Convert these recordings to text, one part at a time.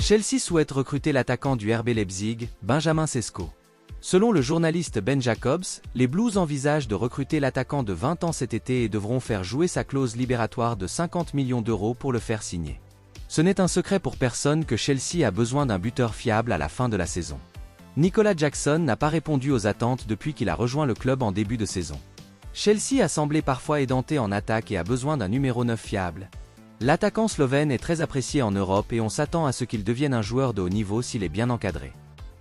Chelsea souhaite recruter l'attaquant du RB Leipzig, Benjamin Sesko. Selon le journaliste Ben Jacobs, les Blues envisagent de recruter l'attaquant de 20 ans cet été et devront faire jouer sa clause libératoire de 50 millions d'euros pour le faire signer. Ce n'est un secret pour personne que Chelsea a besoin d'un buteur fiable à la fin de la saison. Nicolas Jackson n'a pas répondu aux attentes depuis qu'il a rejoint le club en début de saison. Chelsea a semblé parfois édenté en attaque et a besoin d'un numéro 9 fiable. L'attaquant slovène est très apprécié en Europe et on s'attend à ce qu'il devienne un joueur de haut niveau s'il est bien encadré.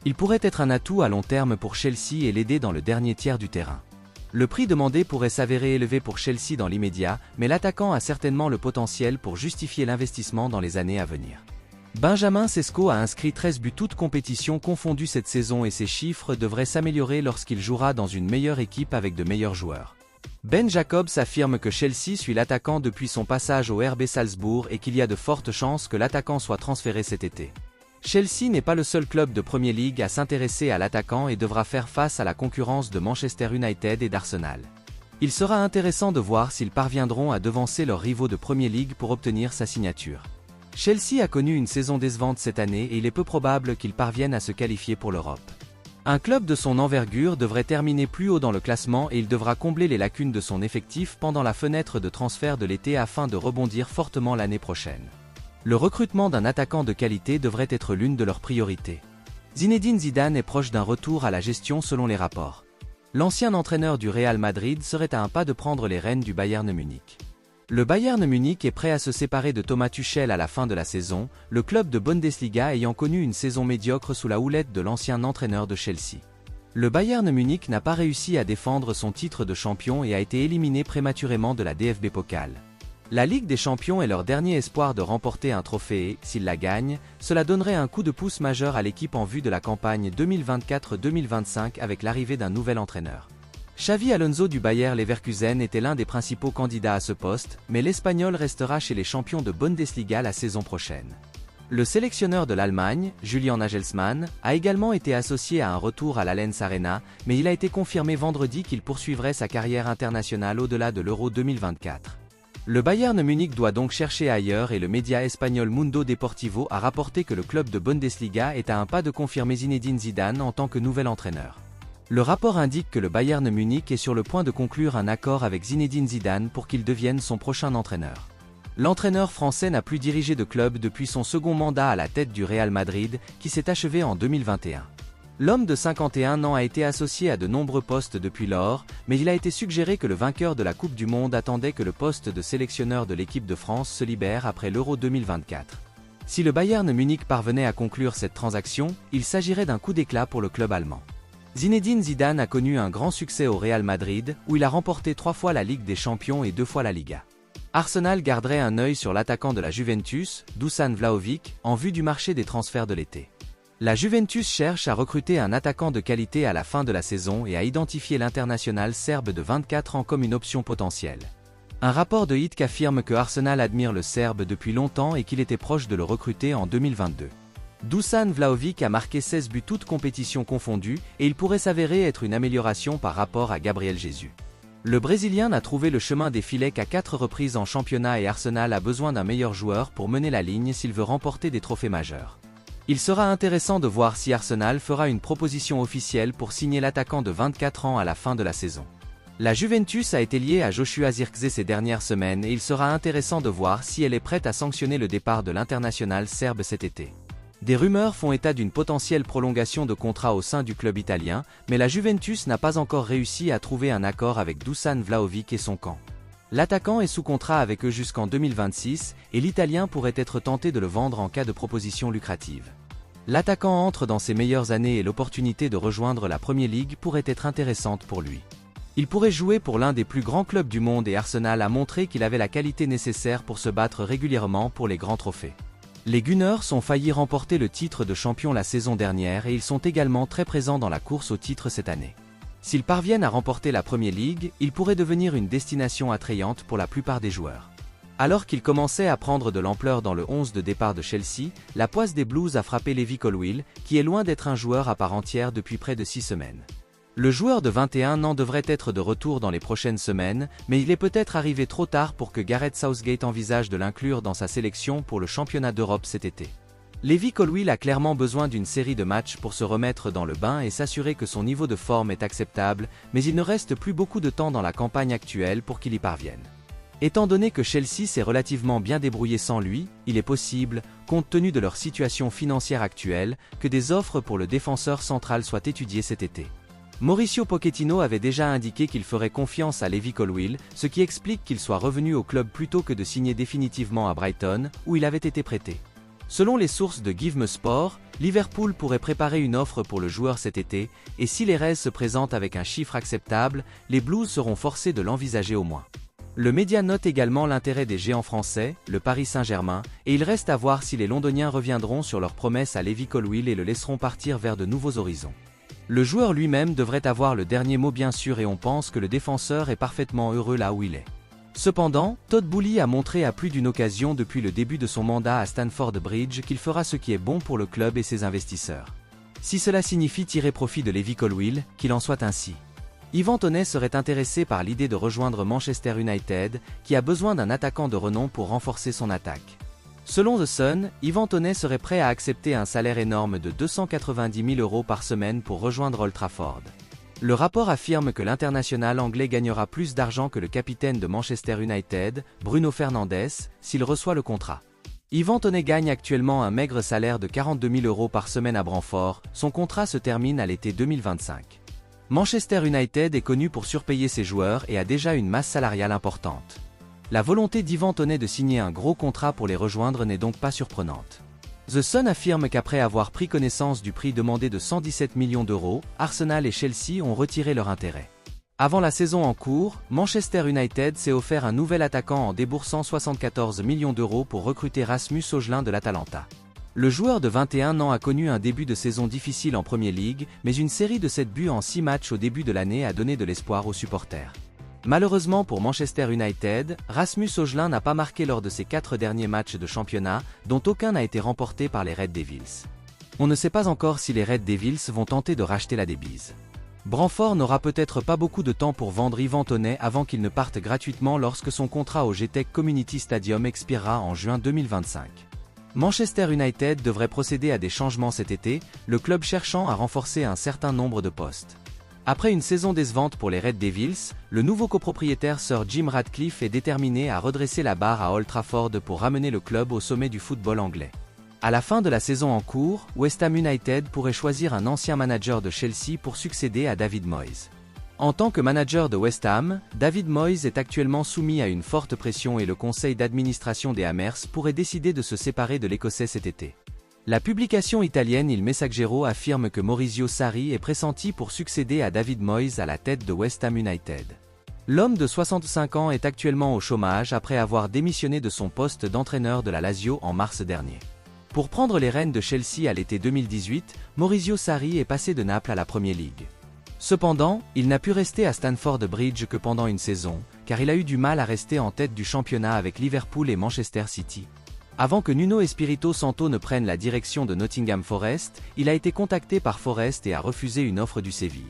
Il pourrait être un atout à long terme pour Chelsea et l'aider dans le dernier tiers du terrain. Le prix demandé pourrait s'avérer élevé pour Chelsea dans l'immédiat, mais l'attaquant a certainement le potentiel pour justifier l'investissement dans les années à venir. Benjamin Sesko a inscrit 13 buts toutes compétitions confondues cette saison et ses chiffres devraient s'améliorer lorsqu'il jouera dans une meilleure équipe avec de meilleurs joueurs. Ben Jacobs affirme que Chelsea suit l'attaquant depuis son passage au RB Salzbourg et qu'il y a de fortes chances que l'attaquant soit transféré cet été. Chelsea n'est pas le seul club de Premier League à s'intéresser à l'attaquant et devra faire face à la concurrence de Manchester United et d'Arsenal. Il sera intéressant de voir s'ils parviendront à devancer leurs rivaux de Premier League pour obtenir sa signature. Chelsea a connu une saison décevante cette année et il est peu probable qu'il parvienne à se qualifier pour l'Europe. Un club de son envergure devrait terminer plus haut dans le classement et il devra combler les lacunes de son effectif pendant la fenêtre de transfert de l'été afin de rebondir fortement l'année prochaine. Le recrutement d'un attaquant de qualité devrait être l'une de leurs priorités. Zinedine Zidane est proche d'un retour à la gestion selon les rapports. L'ancien entraîneur du Real Madrid serait à un pas de prendre les rênes du Bayern Munich. Le Bayern Munich est prêt à se séparer de Thomas Tuchel à la fin de la saison, le club de Bundesliga ayant connu une saison médiocre sous la houlette de l'ancien entraîneur de Chelsea. Le Bayern Munich n'a pas réussi à défendre son titre de champion et a été éliminé prématurément de la DFB Pokal. La Ligue des Champions est leur dernier espoir de remporter un trophée et, s'ils la gagnent, cela donnerait un coup de pouce majeur à l'équipe en vue de la campagne 2024-2025 avec l'arrivée d'un nouvel entraîneur. Xavi Alonso du Bayer Leverkusen était l'un des principaux candidats à ce poste, mais l'Espagnol restera chez les champions de Bundesliga la saison prochaine. Le sélectionneur de l'Allemagne, Julian Nagelsmann, a également été associé à un retour à l'Allianz Arena, mais il a été confirmé vendredi qu'il poursuivrait sa carrière internationale au-delà de l'Euro 2024. Le Bayern Munich doit donc chercher ailleurs et le média espagnol Mundo Deportivo a rapporté que le club de Bundesliga est à un pas de confirmer Zinedine Zidane en tant que nouvel entraîneur. Le rapport indique que le Bayern Munich est sur le point de conclure un accord avec Zinedine Zidane pour qu'il devienne son prochain entraîneur. L'entraîneur français n'a plus dirigé de club depuis son second mandat à la tête du Real Madrid, qui s'est achevé en 2021. L'homme de 51 ans a été associé à de nombreux postes depuis lors, mais il a été suggéré que le vainqueur de la Coupe du Monde attendait que le poste de sélectionneur de l'équipe de France se libère après l'Euro 2024. Si le Bayern Munich parvenait à conclure cette transaction, il s'agirait d'un coup d'éclat pour le club allemand. Zinedine Zidane a connu un grand succès au Real Madrid, où il a remporté 3 fois la Ligue des Champions et 2 fois la Liga. Arsenal garderait un œil sur l'attaquant de la Juventus, Dusan Vlahovic, en vue du marché des transferts de l'été. La Juventus cherche à recruter un attaquant de qualité à la fin de la saison et à identifier l'international serbe de 24 ans comme une option potentielle. Un rapport de Hit affirme que Arsenal admire le Serbe depuis longtemps et qu'il était proche de le recruter en 2022. Dusan Vlahovic a marqué 16 buts toutes compétitions confondues et il pourrait s'avérer être une amélioration par rapport à Gabriel Jesus. Le Brésilien n'a trouvé le chemin des filets qu'à 4 reprises en championnat et Arsenal a besoin d'un meilleur joueur pour mener la ligne s'il veut remporter des trophées majeurs. Il sera intéressant de voir si Arsenal fera une proposition officielle pour signer l'attaquant de 24 ans à la fin de la saison. La Juventus a été liée à Joshua Zirkzee ces dernières semaines et il sera intéressant de voir si elle est prête à sanctionner le départ de l'international serbe cet été. Des rumeurs font état d'une potentielle prolongation de contrat au sein du club italien, mais la Juventus n'a pas encore réussi à trouver un accord avec Dusan Vlahovic et son camp. L'attaquant est sous contrat avec eux jusqu'en 2026 et l'Italien pourrait être tenté de le vendre en cas de proposition lucrative. L'attaquant entre dans ses meilleures années et l'opportunité de rejoindre la Premier League pourrait être intéressante pour lui. Il pourrait jouer pour l'un des plus grands clubs du monde et Arsenal a montré qu'il avait la qualité nécessaire pour se battre régulièrement pour les grands trophées. Les Gunners ont failli remporter le titre de champion la saison dernière et ils sont également très présents dans la course au titre cette année. S'ils parviennent à remporter la Premier League, ils pourraient devenir une destination attrayante pour la plupart des joueurs. Alors qu'ils commençaient à prendre de l'ampleur dans le 11 de départ de Chelsea, la poisse des Blues a frappé Levi Colwill, qui est loin d'être un joueur à part entière depuis près de 6 semaines. Le joueur de 21 ans devrait être de retour dans les prochaines semaines, mais il est peut-être arrivé trop tard pour que Gareth Southgate envisage de l'inclure dans sa sélection pour le championnat d'Europe cet été. Levi Colwill a clairement besoin d'une série de matchs pour se remettre dans le bain et s'assurer que son niveau de forme est acceptable, mais il ne reste plus beaucoup de temps dans la campagne actuelle pour qu'il y parvienne. Étant donné que Chelsea s'est relativement bien débrouillé sans lui, il est possible, compte tenu de leur situation financière actuelle, que des offres pour le défenseur central soient étudiées cet été. Mauricio Pochettino avait déjà indiqué qu'il ferait confiance à Levi Colwill, ce qui explique qu'il soit revenu au club plutôt que de signer définitivement à Brighton, où il avait été prêté. Selon les sources de Give Me Sport, Liverpool pourrait préparer une offre pour le joueur cet été, et si les Reds se présentent avec un chiffre acceptable, les Blues seront forcés de l'envisager au moins. Le média note également l'intérêt des géants français, le Paris Saint-Germain, et il reste à voir si les Londoniens reviendront sur leur promesse à Levi Colwill et le laisseront partir vers de nouveaux horizons. Le joueur lui-même devrait avoir le dernier mot bien sûr et on pense que le défenseur est parfaitement heureux là où il est. Cependant, Todd Boehly a montré à plus d'une occasion depuis le début de son mandat à Stamford Bridge qu'il fera ce qui est bon pour le club et ses investisseurs. Si cela signifie tirer profit de Levi Colwill, qu'il en soit ainsi. Yvan Toney serait intéressé par l'idée de rejoindre Manchester United, qui a besoin d'un attaquant de renom pour renforcer son attaque. Selon The Sun, Yvan Toney serait prêt à accepter un salaire énorme de 290 000 € par semaine pour rejoindre Old Trafford. Le rapport affirme que l'international anglais gagnera plus d'argent que le capitaine de Manchester United, Bruno Fernandes, s'il reçoit le contrat. Yvan Toney gagne actuellement un maigre salaire de 42 000 € par semaine à Brentford, son contrat se termine à l'été 2025. Manchester United est connu pour surpayer ses joueurs et a déjà une masse salariale importante. La volonté d'Yvan Toney de signer un gros contrat pour les rejoindre n'est donc pas surprenante. The Sun affirme qu'après avoir pris connaissance du prix demandé de 117 millions €, Arsenal et Chelsea ont retiré leur intérêt. Avant la saison en cours, Manchester United s'est offert un nouvel attaquant en déboursant 74 millions € pour recruter Rasmus Højlund de l'Atalanta. Le joueur de 21 ans a connu un début de saison difficile en Premier League, mais une série de 7 buts en 6 matchs au début de l'année a donné de l'espoir aux supporters. Malheureusement pour Manchester United, Rasmus Højlund n'a pas marqué lors de ses 4 derniers matchs de championnat, dont aucun n'a été remporté par les Red Devils. On ne sait pas encore si les Red Devils vont tenter de racheter la débise. Brentford n'aura peut-être pas beaucoup de temps pour vendre Yvan Toney avant qu'il ne parte gratuitement lorsque son contrat au GTEC Community Stadium expirera en juin 2025. Manchester United devrait procéder à des changements cet été, le club cherchant à renforcer un certain nombre de postes. Après une saison décevante pour les Red Devils, le nouveau copropriétaire Sir Jim Ratcliffe est déterminé à redresser la barre à Old Trafford pour ramener le club au sommet du football anglais. À la fin de la saison en cours, West Ham United pourrait choisir un ancien manager de Chelsea pour succéder à David Moyes. En tant que manager de West Ham, David Moyes est actuellement soumis à une forte pression et le conseil d'administration des Hammers pourrait décider de se séparer de l'Écossais cet été. La publication italienne Il Messaggero affirme que Maurizio Sarri est pressenti pour succéder à David Moyes à la tête de West Ham United. L'homme de 65 ans est actuellement au chômage après avoir démissionné de son poste d'entraîneur de la Lazio en mars dernier. Pour prendre les rênes de Chelsea à l'été 2018, Maurizio Sarri est passé de Naples à la Premier League. Cependant, il n'a pu rester à Stamford Bridge que pendant une saison, car il a eu du mal à rester en tête du championnat avec Liverpool et Manchester City. Avant que Nuno Espirito Santo ne prenne la direction de Nottingham Forest, il a été contacté par Forest et a refusé une offre du Séville.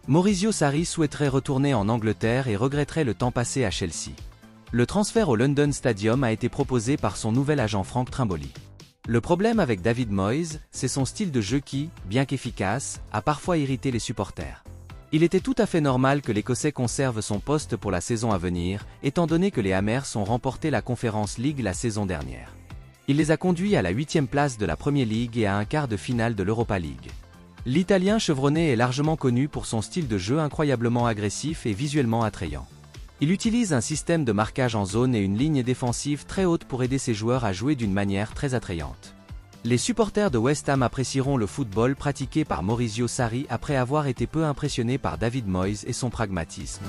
Maurizio Sarri souhaiterait retourner en Angleterre et regretterait le temps passé à Chelsea. Le transfert au London Stadium a été proposé par son nouvel agent Frank Trimboli. Le problème avec David Moyes, c'est son style de jeu qui, bien qu'efficace, a parfois irrité les supporters. Il était tout à fait normal que l'Écossais conserve son poste pour la saison à venir, étant donné que les Hammers ont remporté la Conference League la saison dernière. Il les a conduits à la 8e place de la Premier League et à un quart de finale de l'Europa League. L'Italien chevronné est largement connu pour son style de jeu incroyablement agressif et visuellement attrayant. Il utilise un système de marquage en zone et une ligne défensive très haute pour aider ses joueurs à jouer d'une manière très attrayante. Les supporters de West Ham apprécieront le football pratiqué par Maurizio Sarri après avoir été peu impressionnés par David Moyes et son pragmatisme.